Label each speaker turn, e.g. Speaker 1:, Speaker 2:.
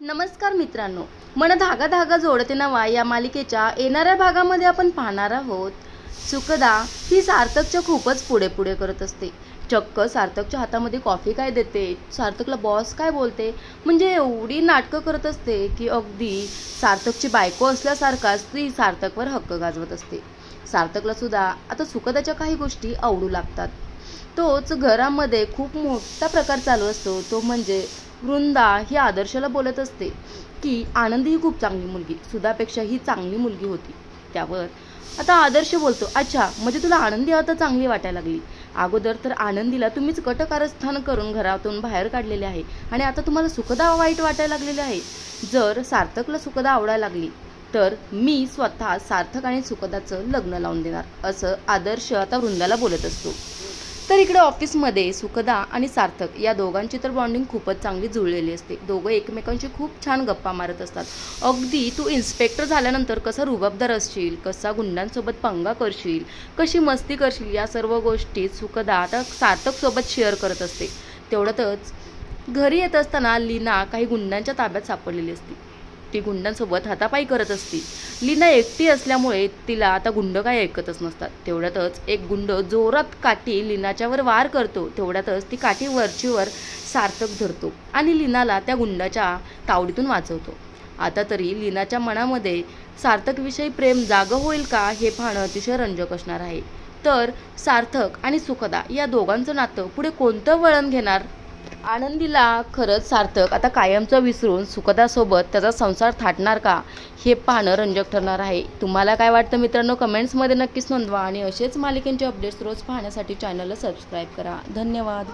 Speaker 1: नमस्कार मित्रांनो, मन धागा धागा जोडते नवा या मालिकेच्या येणाऱ्या भागामध्ये आपण पाहणार आहोत। सुखदा ही सार्थकच्या खूपच पुढे पुढे करत असते। चक्क सार्थकच्या हातामध्ये कॉफी काय देते, सार्थकला बॉस काय बोलते, म्हणजे एवढी नाटकं करत असते की अगदी सार्थकची बायको असल्यासारखाच ती सार्थकवर हक्क गाजवत असते। सार्थकला सुद्धा आता सुखदाच्या काही गोष्टी आवडू लागतात। तोच घरामध्ये खूप मोठा प्रकार चालू असतो, तो म्हणजे वृंदा ही आदर्शला बोलत असते की आनंदी ही खूप चांगली मुलगी, सुधापेक्षा ही चांगली मुलगी होती। त्यावर आता आदर्श बोलतो, अच्छा म्हणजे तुला आनंदी आता चांगली वाटायला लागली, अगोदर तर आनंदीला तुम्हीच कटकारस्थान करून घरातून बाहेर काढलेले आहे आणि आता तुम्हाला सुखदा वाईट वाटायला लागलेले आहे। जर सार्थकला सुखदा आवडायला लागली तर मी स्वतः सार्थक आणि सुखदाचं लग्न लावून देणार, असं आदर्श आता वृंदाला बोलत असतो। तर इकडे ऑफिसमध्ये सुखदा आणि सार्थक या दोघांची तर बॉन्डिंग खूपच चांगली जुळलेली असते। दोघं एकमेकांशी खूप छान गप्पा मारत असतात। अगदी तू इन्स्पेक्टर झाल्यानंतर कसा रुबाबदार असशील, कसा गुंडांसोबत पंगा करशील, कशी मस्ती करशील, या सर्व गोष्टी सुखदा आता सार्थकसोबत शेअर करत असते। तेवढ्यातच घरी येत असताना लीना काही गुंडांच्या ताब्यात सापडलेली असते। ती गुंडांसोबत हातापाई करत असते। लीना एकटी असल्यामुळे तिला आता गुंड काय ऐकतच नसतात। तेवढ्यातच एक गुंड जोरात काठी लीनाच्यावर वार करतो। तेवढ्यातच ती काठी वरचीवर सार्थक धरतो आणि लीनाला त्या गुंडाच्या तावडीतून वाचवतो। आता तरी लीनाच्या मनामध्ये सार्थकविषयी प्रेम जागं होईल का हे पाहणं अतिशय रंजक असणार आहे। तर सार्थक आणि सुखदा या दोघांचं नातं पुढे कोणतं वळण घेणार? आनंदीला खरंच सार्थक आता कायमचं विसरून सुखदासोबत त्याचा संसार थाटणार का, हे पाहणं रंजक ठरणार आहे। तुम्हाला काय वाटतं मित्रांनो, कमेंट्समध्ये नक्कीच नोंदवा आणि असेच मालिकेंचे अपडेट्स रोज पाहण्यासाठी चॅनलला सबस्क्राईब करा। धन्यवाद।